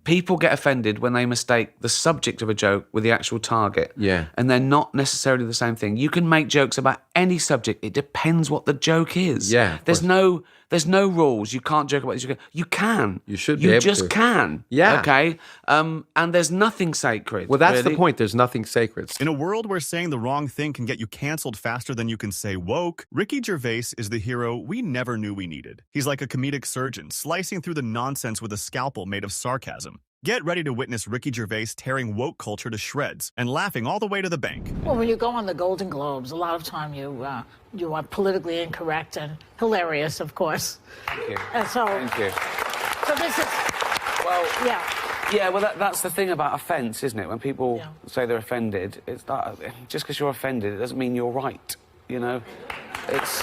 people get offended when they mistake the subject of a joke with the actual target. Yeah. And they're not necessarily the same thing. You can make jokes about any subject. It depends what the joke is. Yeah. There's no rules. You can't joke about this. You can. You should be able to. You just can. Yeah. Okay? And there's nothing sacred. Well, that's really. the point. There's nothing sacred. In a world where saying the wrong thing can get you canceled faster than you can say woke, Ricky Gervais is the hero we never knew we needed. He's like a comedic surgeon, slicing through the nonsense with a scalpel made of sarcasm. Get ready to witness Ricky Gervais tearing woke culture to shreds and laughing all the way to the bank. Well, when you go on the Golden Globes, a lot of time you are politically incorrect and hilarious, of course. Thank you. And so, Thank you. So this is, Well, yeah. Yeah, well, that's the thing about offence, isn't it? When people say they're offended, it's that just because you're offended, it doesn't mean you're right, you know? It's...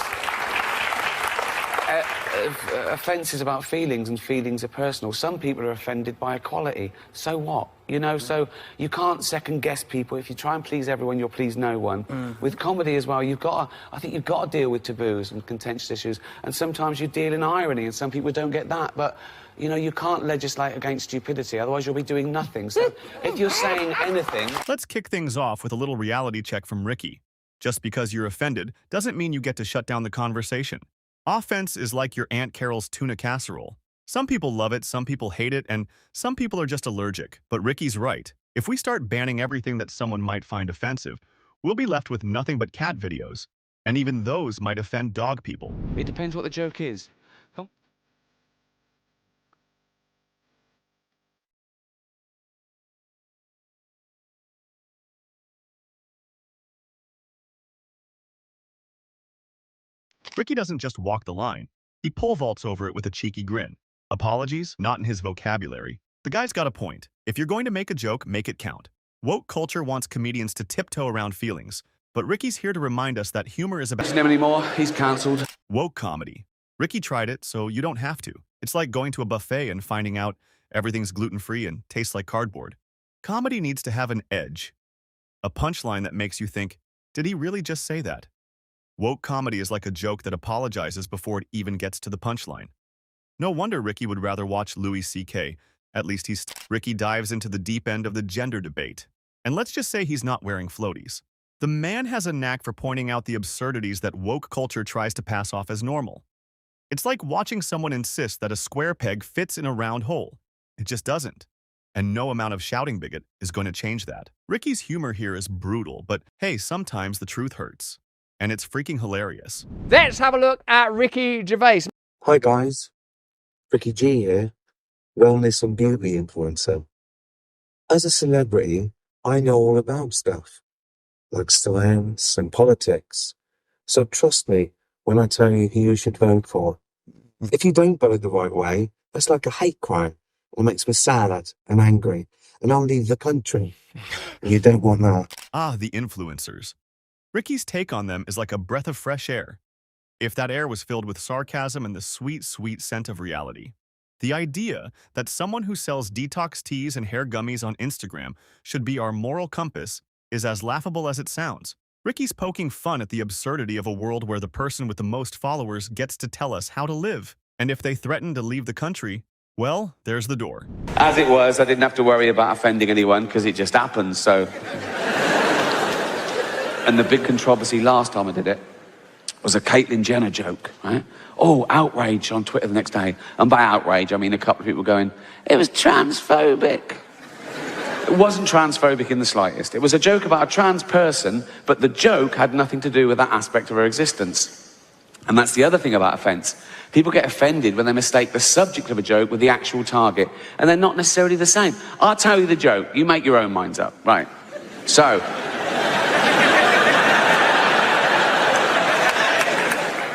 offence is about feelings, and feelings are personal. Some people are offended by equality. So what? You know, so you can't second-guess people. If you try and please everyone, you'll please no one. With comedy as well, I think you've got to deal with taboos and contentious issues, and sometimes you deal in irony, and some people don't get that, but... You know, you can't legislate against stupidity, otherwise you'll be doing nothing. So if you're saying anything... Let's kick things off with a little reality check from Ricky. Just because you're offended doesn't mean you get to shut down the conversation. Offense is like your Aunt Carol's tuna casserole. Some people love it, some people hate it, and some people are just allergic. But Ricky's right. If we start banning everything that someone might find offensive, we'll be left with nothing but cat videos. And even those might offend dog people. It depends what the joke is. Come. Ricky doesn't just walk the line. He pole vaults over it with a cheeky grin. Apologies? Not in his vocabulary. The guy's got a point. If you're going to make a joke, make it count. Woke culture wants comedians to tiptoe around feelings, but Ricky's here to remind us that humor is about... His name anymore. He's cancelled. Woke comedy. Ricky tried it, so you don't have to. It's like going to a buffet and finding out everything's gluten-free and tastes like cardboard. Comedy needs to have an edge. A punchline that makes you think, did he really just say that? Woke comedy is like a joke that apologizes before it even gets to the punchline. No wonder Ricky would rather watch Louis C.K. At least Ricky dives into the deep end of the gender debate. And let's just say he's not wearing floaties. The man has a knack for pointing out the absurdities that woke culture tries to pass off as normal. It's like watching someone insist that a square peg fits in a round hole. It just doesn't. And no amount of shouting bigot is going to change that. Ricky's humor here is brutal, but hey, sometimes the truth hurts. And it's freaking hilarious. Let's have a look at Ricky Gervais. Hi guys, Ricky G here, wellness and beauty influencer. As a celebrity, I know all about stuff, like science and politics. So trust me when I tell you who you should vote for. If you don't vote the right way, that's like a hate crime. It makes me sad and angry, and I'll leave the country. You don't want that. Ah, the influencers. Ricky's take on them is like a breath of fresh air. If that air was filled with sarcasm and the sweet, sweet scent of reality. The idea that someone who sells detox teas and hair gummies on Instagram should be our moral compass is as laughable as it sounds. Ricky's poking fun at the absurdity of a world where the person with the most followers gets to tell us how to live. And if they threaten to leave the country, well, there's the door. As it was, I didn't have to worry about offending anyone because it just happened, so... And the big controversy last time I did it was a Caitlyn Jenner joke, right? Oh, outrage on Twitter the next day. And by outrage, I mean a couple of people going, it was transphobic. It wasn't transphobic in the slightest. It was a joke about a trans person, but the joke had nothing to do with that aspect of her existence. And that's the other thing about offence. People get offended when they mistake the subject of a joke with the actual target, and they're not necessarily the same. I'll tell you the joke. You make your own minds up, right? So...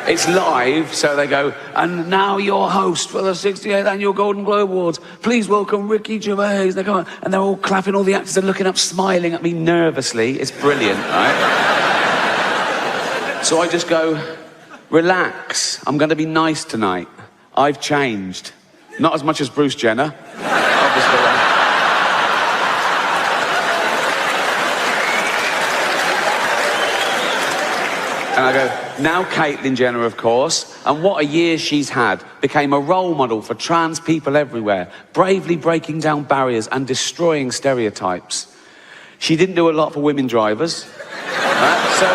It's live, so they go, and now your host for the 68th Annual Golden Globe Awards, please welcome Ricky Gervais. They go, and they're all clapping, all the actors are looking up, smiling at me nervously. It's brilliant, right? So I just go, relax, I'm going to be nice tonight. I've changed. Not as much as Bruce Jenner, obviously. And I go, Now Caitlyn Jenner, of course, and what a year she's had. Became a role model for trans people everywhere, bravely breaking down barriers and destroying stereotypes. She didn't do a lot for women drivers. So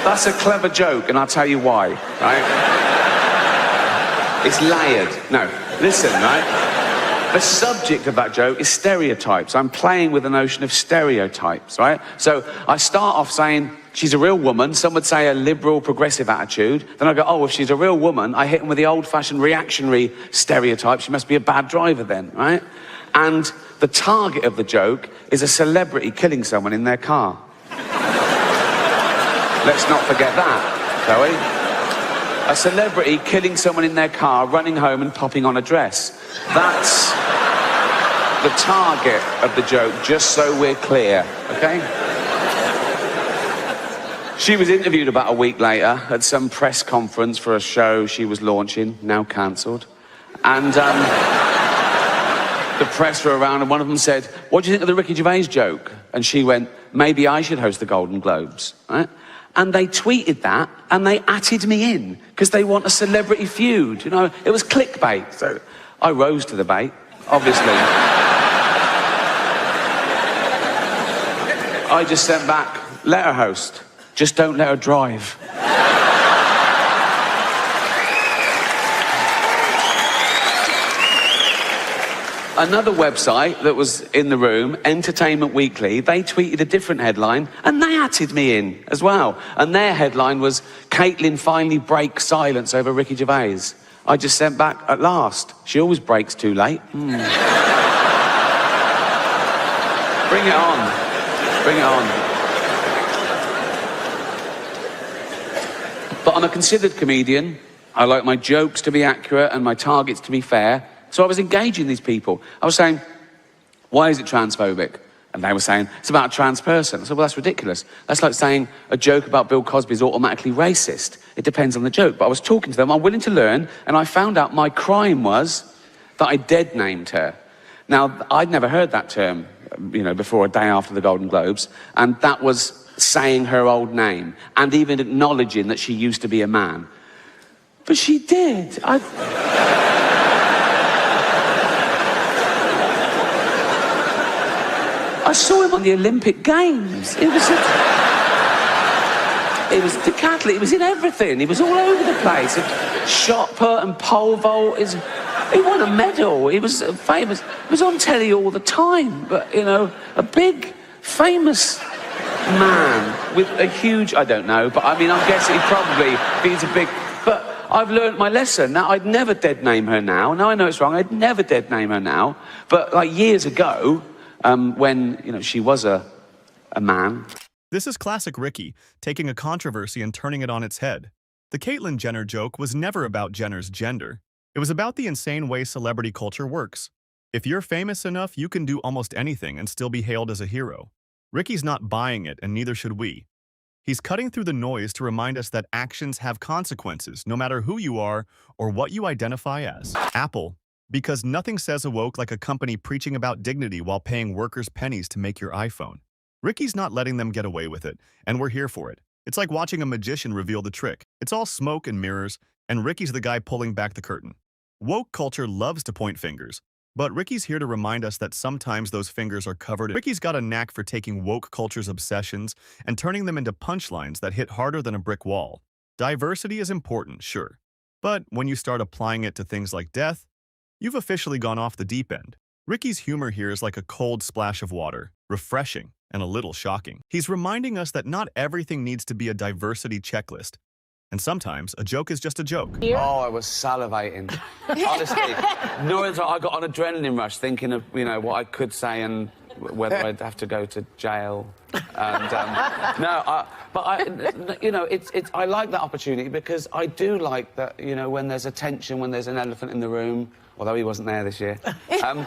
that's a clever joke, and I'll tell you why, right? It's layered. No, listen, right? The subject of that joke is stereotypes. I'm playing with the notion of stereotypes, right? So I start off saying she's a real woman. Some would say a liberal, progressive attitude. Then I go, oh, if she's a real woman, I hit them with the old-fashioned reactionary stereotype. She must be a bad driver then, right? And the target of the joke is a celebrity killing someone in their car. Let's not forget that, shall we? A celebrity killing someone in their car, running home and popping on a dress. That's the target of the joke, just so we're clear, okay? She was interviewed about a week later at some press conference for a show she was launching, now cancelled. And the press were around and one of them said, what do you think of the Ricky Gervais joke? And she went, maybe I should host the Golden Globes, right? And they tweeted that and they atted me in because they want a celebrity feud, you know? It was clickbait, so I rose to the bait, obviously. I just sent back, let her host, just don't let her drive. Another website that was in the room, Entertainment Weekly, they tweeted a different headline and they atted me in as well. And their headline was, Caitlyn finally breaks silence over Ricky Gervais. I just sent back, at last. She always breaks too late. Bring it on. Bring it on. But I'm a considered comedian. I like my jokes to be accurate and my targets to be fair. So I was engaging these people. I was saying, why is it transphobic? And they were saying, it's about a trans person. I said, well, that's ridiculous. That's like saying a joke about Bill Cosby is automatically racist. It depends on the joke. But I was talking to them, I'm willing to learn, and I found out my crime was that I dead-named her. Now, I'd never heard that term, you know, before a day after the Golden Globes, and that was saying her old name, and even acknowledging that she used to be a man. But she did. I saw him on the Olympic Games. It was decathlete. It was in everything. He was all over the place. Shot put and pole vault. He won a medal. He was famous. He was on telly all the time. But, you know, a big, famous man with a huge, I don't know, but I mean, I'm guessing he's a big, but I've learned my lesson. Now, I'd never dead name her now. Now I know it's wrong. I'd never dead name her now. But like years ago, when, you know, she was a man. This is classic Ricky, taking a controversy and turning it on its head. The Caitlyn Jenner joke was never about Jenner's gender. It was about the insane way celebrity culture works. If you're famous enough, you can do almost anything and still be hailed as a hero. Ricky's not buying it, and neither should we. He's cutting through the noise to remind us that actions have consequences, no matter who you are or what you identify as. Apple. Because nothing says awoke like a company preaching about dignity while paying workers pennies to make your iPhone. Ricky's not letting them get away with it, and we're here for it. It's like watching a magician reveal the trick. It's all smoke and mirrors, and Ricky's the guy pulling back the curtain. Woke culture loves to point fingers, but Ricky's here to remind us that sometimes those fingers are covered. Ricky's got a knack for taking woke culture's obsessions and turning them into punchlines that hit harder than a brick wall. Diversity is important, sure, but when you start applying it to things like death, you've officially gone off the deep end. Ricky's humor here is like a cold splash of water, refreshing and a little shocking. He's reminding us that not everything needs to be a diversity checklist. And sometimes a joke is just a joke. Oh, I was salivating. Honestly, I got an adrenaline rush thinking of, you know, what I could say and whether I'd have to go to jail. And you know, I like that opportunity because I do like that, you know, when there's a tension, when there's an elephant in the room. Although he wasn't there this year. I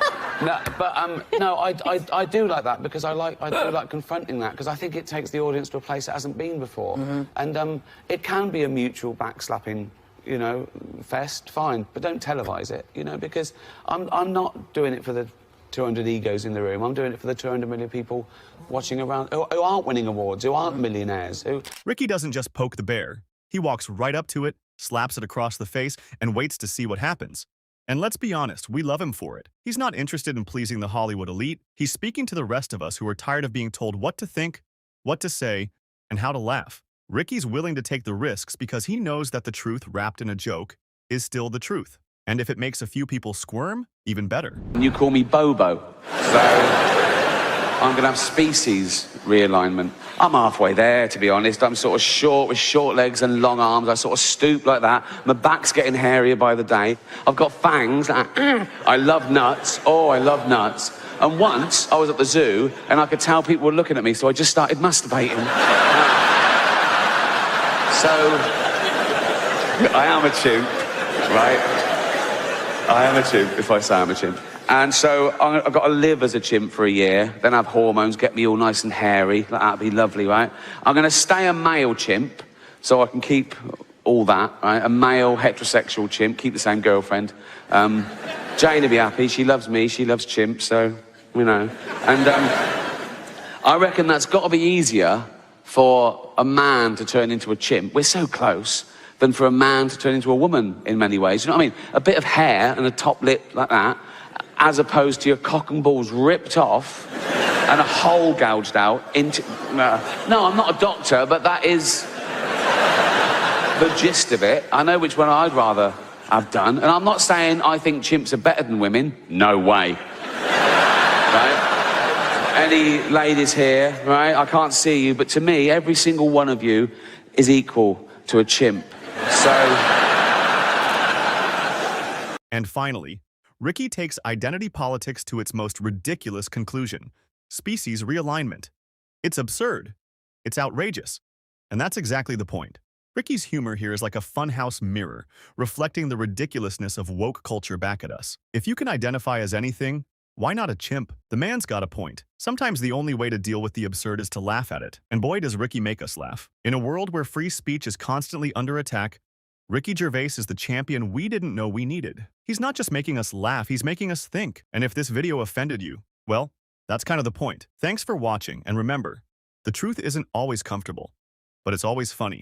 do like that because I do like confronting that because I think it takes the audience to a place it hasn't been before. And it can be a mutual backslapping, you know, fest, fine, but don't televise it, you know, because I'm not doing it for the 200 egos in the room. I'm doing it for the 200 million people watching around who aren't winning awards, who aren't millionaires. Ricky doesn't just poke the bear. He walks right up to it, slaps it across the face, and waits to see what happens. And let's be honest, we love him for it. He's not interested in pleasing the Hollywood elite. He's speaking to the rest of us who are tired of being told what to think, what to say, and how to laugh. Ricky's willing to take the risks because he knows that the truth wrapped in a joke is still the truth. And if it makes a few people squirm, even better. You call me Bobo, so I'm going to have species realignment. I'm halfway there, to be honest. I'm sort of short with short legs and long arms. I sort of stoop like that. My back's getting hairier by the day. I've got fangs. I love nuts. Oh, I love nuts. And once I was at the zoo and I could tell people were looking at me, so I just started masturbating. So I am a chimp, right? I am a chimp, if I say I'm a chimp. And so I've got to live as a chimp for a year, then have hormones, get me all nice and hairy. That'd be lovely, right? I'm going to stay a male chimp, so I can keep all that, right? A male heterosexual chimp, keep the same girlfriend. Jane will be happy, she loves me, she loves chimps, so, you know. And I reckon that's got to be easier for a man to turn into a chimp. We're so close. Than for a man to turn into a woman in many ways. You know what I mean? A bit of hair and a top lip like that, as opposed to your cock and balls ripped off and a hole gouged out into... No, I'm not a doctor, but that is the gist of it. I know which one I'd rather have done. And I'm not saying I think chimps are better than women. No way. Right? Any ladies here, right? I can't see you, but to me, every single one of you is equal to a chimp. So... And finally, Ricky takes identity politics to its most ridiculous conclusion: species realignment. It's absurd. It's outrageous. And that's exactly the point. Ricky's humor here is like a funhouse mirror, reflecting the ridiculousness of woke culture back at us. If you can identify as anything, why not a chimp? The man's got a point. Sometimes the only way to deal with the absurd is to laugh at it. And boy, does Ricky make us laugh. In a world where free speech is constantly under attack, Ricky Gervais is the champion we didn't know we needed. He's not just making us laugh, he's making us think. And if this video offended you, well, that's kind of the point. Thanks for watching, and remember, the truth isn't always comfortable, but it's always funny.